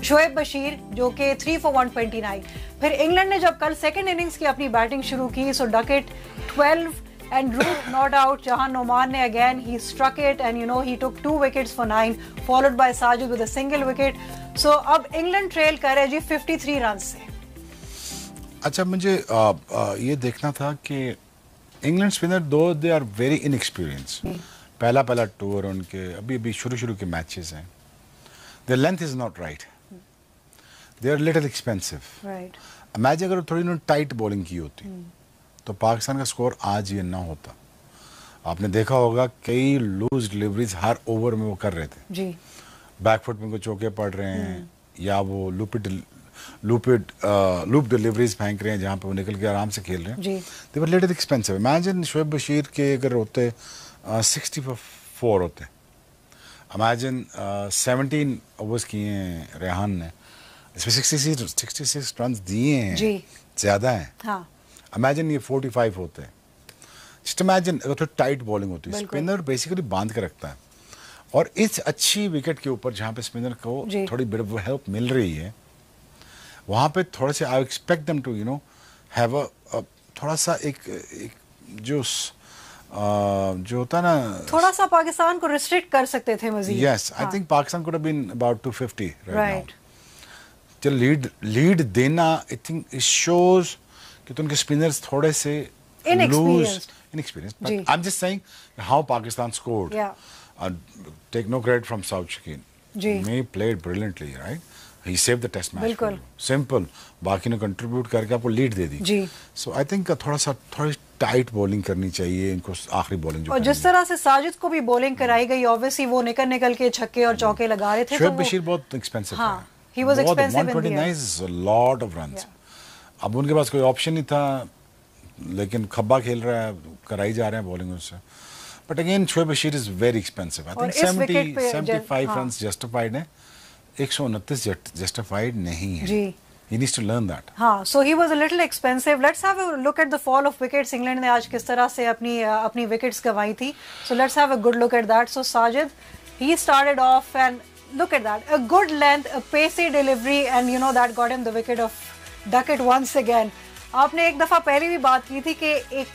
शोएब बशीर जो कि 3 for 129। फिर इंग्लैंड ने जब कल सेकंड इनिंग्स की अपनी बैटिंग शुरू की, सो Duckett 12 and Root not out. Jahan Noman ne again he struck it and he took 2 wickets for 9, followed by Sajid with a single wicket. So अब इंग्लैंड ट्रेल करे जी 53 run से। अच्छा, मुझे ये देखना था कि इंग्लैंड स्पिनर दो दे आर वेरी इनएक्सपीरियंस, पहला टूर उनके, अभी शुरू के मैचेस हैं, their length is not right, they are little expensive. Right, imagine अगर थोड़ी उन्होंने टाइट बॉलिंग की होती तो पाकिस्तान का स्कोर आज ये ना होता। आपने देखा होगा कई लूज डिलीवरीज हर ओवर में वो कर रहे थे जी, बैकफुट में को चौके पड़ रहे हैं या वो लूप डिलीवरीज फेंक रहे हैं जहाँ पे वो निकल के आराम से खेल रहे हैं। They were little expensive. Imagine Shoaib Bashir के अगर होते 64 होते, इमेजिन 17 ओवर्स किए हैं रेहान ने, इसमें 66 रन दिए हैं, ज़्यादा हैं। हाँ, इमेजिन ये 45 होते हैं। जस्ट इमेजिन अगर थोड़ी टाइट बॉलिंग होती है, स्पिनर बेसिकली बांध के रखता है, और इस अच्छी विकेट के ऊपर जहाँ पे स्पिनर को थोड़ी बिट ऑफ हेल्प मिल रही है, वहाँ पे थोड़ा सा I expect them to have a थोड़ा सा एक जो होता है ना, थोड़ा सा पाकिस्तान को रिस्ट्रिक्ट कर सकते थे Majid. Yes, I think Pakistan could have been about 250 right now. जो लीड देना, आई थिंक इट शोज कि तो उनके स्पिनर्स थोड़े से inexperienced. But I'm just saying how Pakistan scored. Take no credit from South Shakeen. He played brilliantly, right? He saved the test match for you. Simple. बाकी ने contribute करके आपको lead they the. So I think थोड़ी tight bowling करनी चाहिए इनको, आखिरी bowling जो। और जिस तरह से साजिद को भी बॉलिंग कराई गई, ऑब्वियसली वो निकल के छक्के और चौके लगा रहे थे। शोएब बशीर बहुत एक्सपेंसिव है। He was expensive in the 129 is a lot of runs. अब उनके पास कोई ऑप्शन नहीं था, लेकिन खब्बा खेल रहा है, कराई जा रहे हैं बॉलिंग उससे। But again Shoaib Bashir is very expensive. I think 75 runs justified है, 129 जस्टिफाइड नहीं है। जी, he needs to learn that. हाँ, so he was a little expensive. Let's have a look at the fall of wickets. England ने आज किस तरह से अपनी विकेट्स गंवाई थी। So let's have a good look at that. So Sajid, he started off and look at that, a good length, a pacey delivery, and that got him the wicket of Duckett once again. आपने एक दफ़ा पहले भी बात की थी कि एक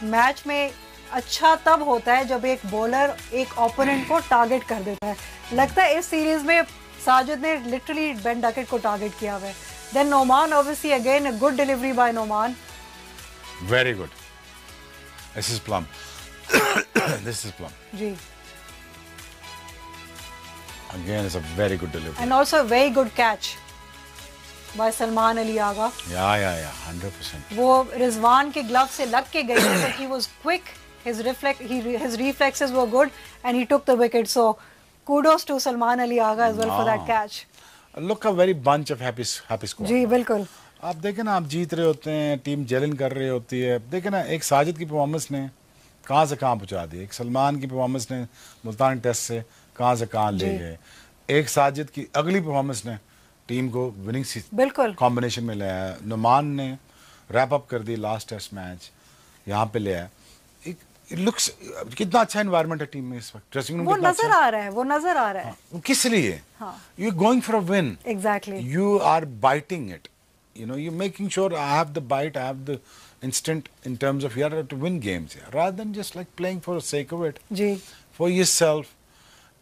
मैच में अच्छा तब होता है जब एक बॉलर एक ओपोनेंट को टारगेट कर देता है। लगता है इस सीरीज में साजिद ने लिटरली बेन डकेट को टारगेट किया हुआ है। Then Noman, obviously again a good delivery by Noman. Very good, this is plum. This is plum जी, again is a very good delivery and also a very good catch by Salman Ali Agha. या 100%। वो रिजवान के glove से लग के गई, but he was quick, his reflexes were good and he took the wicket, so kudos to Salman Ali Agha as well for that catch. Look, a very bunch of happy squad. जी बिल्कुल। आप देखें ना, आप जीत रहे होते हैं, टीम जेलिन कर रही होती है। देखें ना, एक साजिद की परफॉर्मेंस ने कहाँ से कहाँ पहुँचा दी, एक सलमान की परफॉर्मेंस ने मुल्तान टेस्ट से कहाँ से कहाँ ले गए, एक साजिद की अगली परफॉर्मेंस ने टीम को विनिंग बिल्कुल कॉम्बिनेशन में ले आया। नुमान ने रैप अप कर दी लास्ट टेस्ट मैच, यहाँ पे ले आया। इट लुक्स कितना अच्छा एनवायरनमेंट है टीम में इस वक्त, ड्रेसिंग रूम वो नजर आ रहा है, वो नजर आ रहा है। वो किस लिए? You are going for a win. Exactly, you are biting it, you making sure I have the bite, I have the instant in terms of you are to win games rather than just like playing for the sake of it. जी, for yourself.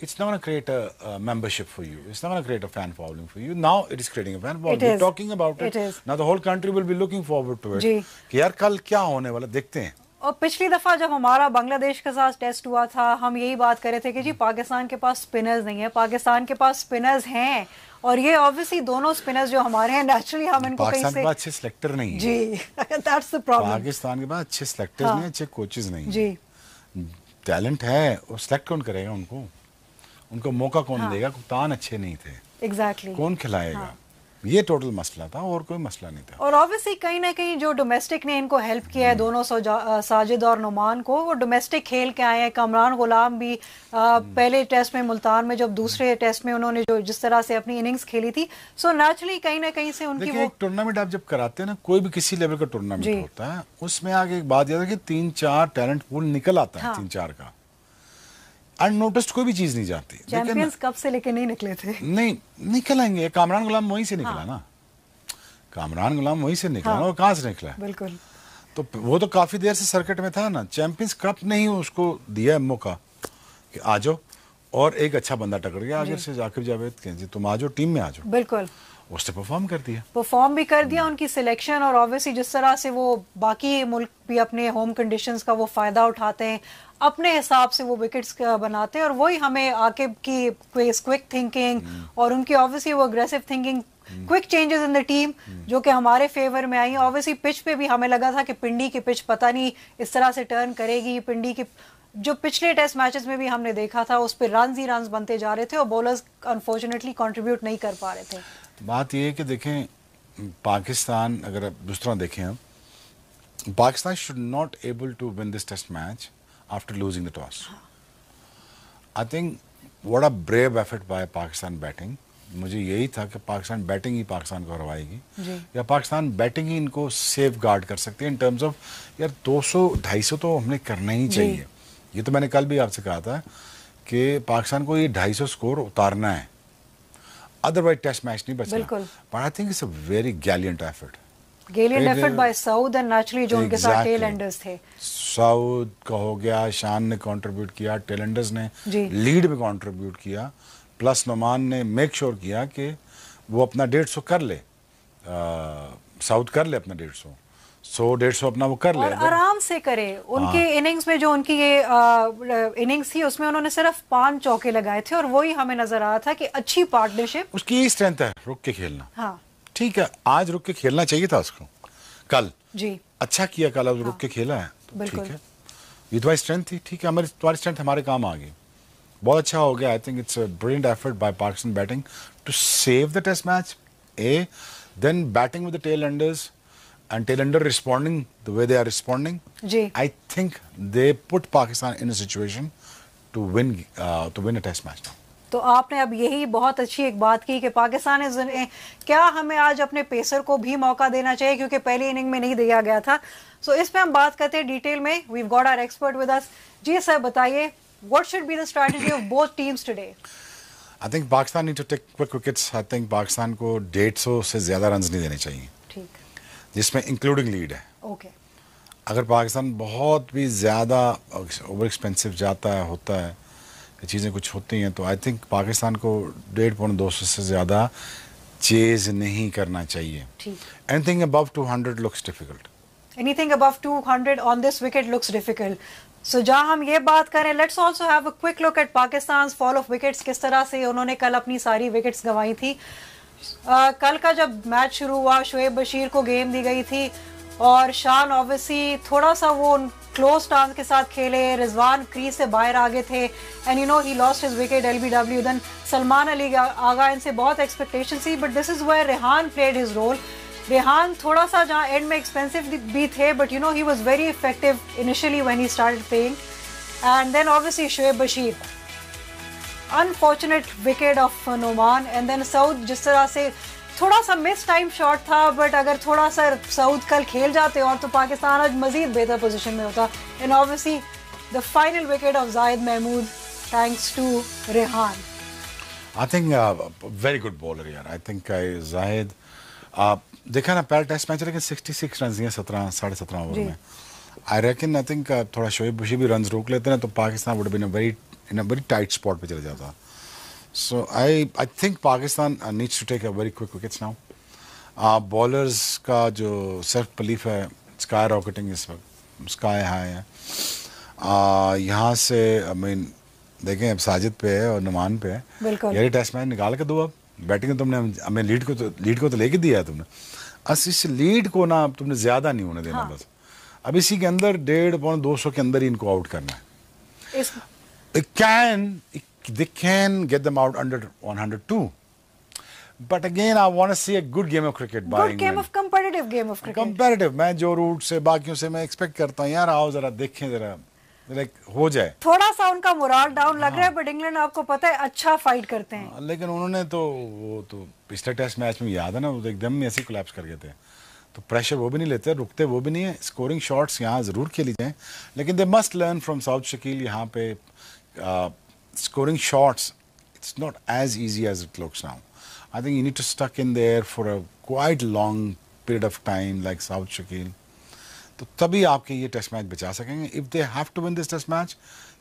It's not going to create a membership for you. It's not going to create a fan following for you. Now it is creating a fan following. We're talking about it. Now the whole country will be looking forward to it. कि यार कल क्या होने वाला देखते हैं। और पिछली दफा जब हमारा बांग्लादेश के साथ टेस्ट हुआ था, हम यही बात कर रहे थे कि जी पाकिस्तान के पास स्पिनर्स नहीं है। पाकिस्तान के पास स्पिनर्स हैं, और ये ऑब्वियसली दोनों स्पिनर्स जो हमारे हैं, नेचुरली हम इनको कहीं से, पाकिस्तान के पास अच्छे सिलेक्टर नहीं है। जी, दैट्स द प्रॉब्लम। पाकिस्तान के पास अच्छे सिलेक्टर्स नहीं, अच्छे कोचेस नहीं। जी, टैलेंट है, वो सिलेक्ट कौन करेगा उनको? उनको मौका कौन देगा? कप्तान अच्छे नहीं थे, एग्जैक्टली कौन खिलाएगा? ये टोटल मसला था, और कोई मसला नहीं था। और ऑब्वियसली कहीं ना कहीं जो डोमेस्टिक ने इनको हेल्प किया है, दोनों साजिद और नुमान को, वो डोमेस्टिक खेल के आए हैं। कमरान गुलाम भी पहले टेस्ट में मुल्तान में, जब दूसरे टेस्ट में उन्होंने जो जिस तरह से अपनी इनिंग्स खेली थी, सो नेचुरली कहीं ना कहीं से उनकी वो टूर्नामेंट आप जब कराते हैं ना, कोई भी किसी लेवल का टूर्नामेंट होता है, उसमें आगे एक बात याद है कि 3-4 टैलेंट पूल निकल आता है। 3-4 का अननोटिस्ड कोई भी चीज नहीं जाती। चैंपियंस कप से लेके नहीं निकले थे। नहीं निकलेंगे, कामरान गुलाम वहीं से निकला ना, कामरान गुलाम वहीं से निकला ना, वो कहाँ से निकला? बिल्कुल। तो वो तो काफी देर से सर्किट में था ना, चैंपियंस कप ने ही उसको दिया है मौका कि आ जाओ, और एक अच्छा बंदा टकरा गया आगे से, जाकिर जावेद के जी तुम आ जाओ, टीम में आ जाओ। बिल्कुल, उसने परफॉर्म कर दिया, परफॉर्म भी कर दिया, उनकी सिलेक्शन, और ऑब्वियसली जिस तरह से वो बाकी मुल्क भी अपने होम कंडीशंस का वो फायदा उठाते हैं, अपने हिसाब से वो विकेट्स बनाते हैं, और वही हमें आकिब की क्विक थिंकिंग और उनकी ऑब्वियसली वो aggressive thinking, quick changes in the team जो कि हमारे फेवर में आई। ऑब्वियसली पिच पे भी हमें लगा था कि पिंडी की पिच पता नहीं इस तरह से टर्न करेगी। पिंडी की जो पिछले टेस्ट मैचेस में भी हमने देखा था, उस पर रन ही रन बनते जा रहे थे और बॉलर्स अनफॉर्चुनेटली कंट्रीब्यूट नहीं कर पा रहे थे। बात ये है कि देखें, पाकिस्तान अगर आप दूसरा देखें, हम Pakistan should not able to win this test match after losing the toss. I think what a brave effort by Pakistan batting. मुझे यही था कि पाकिस्तान बैटिंग ही पाकिस्तान को हरवाएगी, या पाकिस्तान बैटिंग ही इनको सेफ गार्ड कर सकती है इन टर्म्स ऑफ यार 200-250 तो हमने करना ही चाहिए। ये तो मैंने कल भी आपसे कहा था कि पाकिस्तान को ये 250 स्कोर उतारना है, अदरवाइज टेस्ट मैच नहीं बचना। But I think it's a very gallant effort, gallant effort by Saud and naturally जो उनके साथ टेल एंडर्स थे। सऊद का हो गया, शान ने कंट्रीब्यूट किया, टेल एंडर्स ने लीड में कंट्रीब्यूट किया, प्लस नोमान ने मेक श्योर किया कि वो अपना 150 कर ले, साउथ कर ले अपना 150 अपना वो कर ले, और आराम से करे। उनके इनिंग्स में जो उनकी ये इनिंग्स थी उसमें उन्होंने सिर्फ 5 चौके लगाए थे, और वही हमें नजर आ रहा था कि अच्छी पार्टनरशिप। उसकी यही स्ट्रेंथ है, रुक के खेलना। हाँ ठीक है, आज रुक के खेलना चाहिए था उसको, कल जी अच्छा किया, कल अब रुक के खेला है तो ठीक है, ये तुम्हारी स्ट्रेंथ थी, ठीक है, हमारी तुम्हारी स्ट्रेंथ हमारे काम आ गई, बहुत अच्छा हो गया। I think it's a brilliant effort by Pakistan batting to save the test match, then batting with the tail enders and tail ender responding the way they are responding. I think they put Pakistan in a situation to win a test match now. तो आपने अब यही बहुत अच्छी एक बात की कि पाकिस्तान ने क्या हमें आज अपने पेसर को भी मौका देना चाहिए, क्योंकि पहली इनिंग में नहीं दिया गया था। सो इस पे हम बात करते हैं डिटेल में। We have got our expert with us. जी सर, बताइए what should be the strategy of both teams today? I think Pakistan need to take quick wickets. I think Pakistan को 150 से ज्यादा रन नहीं देने चाहिए, जिसमें इंक्लूडिंग लीड है। अगर पाकिस्तान बहुत भी ज़्यादा ओवर एक्सपेंसिव जाता है, होता है, ये चीज़ें कुछ होती हैं, तो आई थिंक पाकिस्तान को 150-200 से ज़्यादा चेज नहीं करना चाहिए। Anything above 200 looks difficult. Anything above 200 on this wicket looks difficult. So जहां हम ये बात करें, let's also have a quick look at Pakistan fall of wickets. किस तरह से उन्होंने कल अपनी सारी विकेट्स गंवाई थी। कल का जब मैच शुरू हुआ, शोएब बशीर को गेम दी गई थी, और शान ऑब्वियसली थोड़ा सा वो क्लोज स्टांस के साथ खेले, रिजवान क्रीज से बाहर आ गए थे, and you know he lost his wicket LBW. Then Salman Ali Agha, इनसे बहुत एक्सपेक्टेशन थी, but this is where Rehan played his role. Rehan थोड़ा सा जहाँ एंड में एक्सपेंसिव भी थे, but you know he was very effective initially when he started playing. And then obviously Shoaib Bashir, unfortunate wicket of Noman, and then Saud जिस तरह से थोड़ा सा मिस टाइम शॉट था, बट अगर थोड़ा सा सऊद कल खेल जाते और तो पाकिस्तान आज मजीद बेहतर पोजीशन में होता। And obviously the final wicket of Zahid Mahmood thanks to Rehan. I think very good bowler यार। आई थिंक जाहिद देखा ना पहला टेस्ट मैच, लेकिन 66 रन दिए 17.5 ओवर में। आई रेकन आई थिंक थोड़ा शोएब बशीर भी रन रोक लेते ना, तो Pakistan would been in a very tight spot पे चले जाता। So I think Pakistan needs to take a very quick wickets now. Bowlers का जो self belief है sky rocketing इस वक्त, sky high है। यहाँ से I mean देखें अब साजिद पे है और नुमान पे है, ये टेस्ट मैच निकाल के दो। अब बैटिंग तुमने हमें लीड को तो लेके दिया है तुमने, इस लीड को ना तुमने ज्यादा नहीं होने देना। बस अब इसी के अंदर 150-200 के अंदर ही इनको आउट करना है। They can get them out under 102. But again, I want to see a good game of cricket by England. Good game of competitive game of cricket. Competitive. मैं जो रूट से बाकियों से मैं एक्सपेक्ट करता हूँ यार, आओ जरा देखें, जरा लाइक हो जाए। थोड़ा सा उनका मोराल डाउन लग रहा है, बट इंग्लैंड आपको पता है अच्छा फाइट करते हैं। लेकिन उन्होंने तो वो तो पिछले टेस्ट मैच में याद है ना, वो एकदम ऐसे कोलैप्स कर गए थे। तो प्रेशर वो भी नहीं लेते, रुकते वो भी नहीं है। स्कोरिंग शॉट्स यहाँ जरूर खेली जाएं, लेकिन they must learn from south Shakeel. यहाँ पे scoring shots, it's not as easy as it looks now. I think you need to stuck in there for a quite long period of time, like South Shakil. तो तभी आपके ये test match बचा सकेंगे. If they have to win this test match,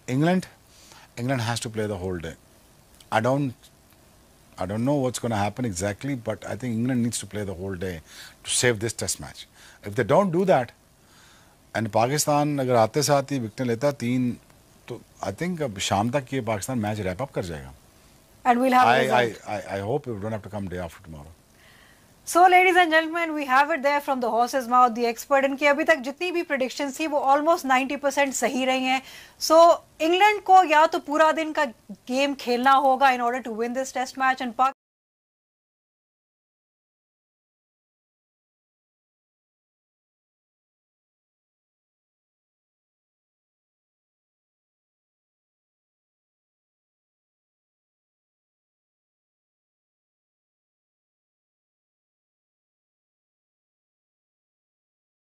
England has to play the whole day. I don't know what's going to happen exactly, but I think England needs to play the whole day to save this test match. If they don't do that, and Pakistan अगर आते साथ ही wicket लेता 3, तो I think अब शाम तक ये Pakistan match wrap up कर जाएगा. And we'll have a result. I hope we don't have to come day after tomorrow. So, ladies and gentlemen, we have it there from the horse's mouth. The expert इनकी अभी तक जितनी भी predictions थी वो almost 90% सही रही हैं. So, England को या तो पूरा दिन का गेम खेलना होगा in order to win this test match, and